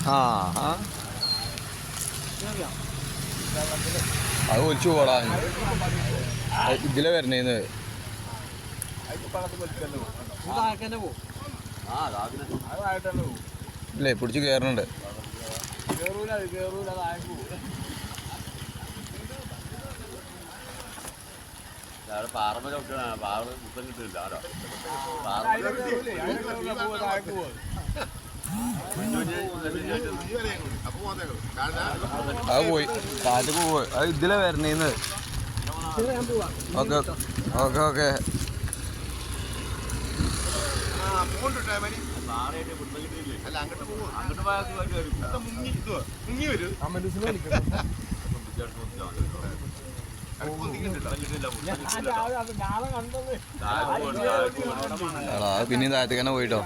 ആ ആ അത് ഒലിച്ചു പോടാ ഇതിലെ വരണേന്ന് ഇല്ലേ പിടിച്ച് കയറുന്നുണ്ട്. പാറമ ചവിട്ടാണ് പാറ പുത്തം കിട്ടില്ല ആരോ അത് പോയി കാറ്റൊക്കെ പോയി. അത് ഇതിലെ വരണേന്ന്. ഓക്കെ ഓക്കെ ഓക്കെ പാറയായിട്ട് പുത്തം കിട്ടിയില്ലേ അല്ല അങ്ങോട്ട് പോകും അങ്ങോട്ട് പോയാൽ മുങ്ങി വരും പിന്നെയും താഴത്തേക്ക് തന്നെ പോയിട്ടോ.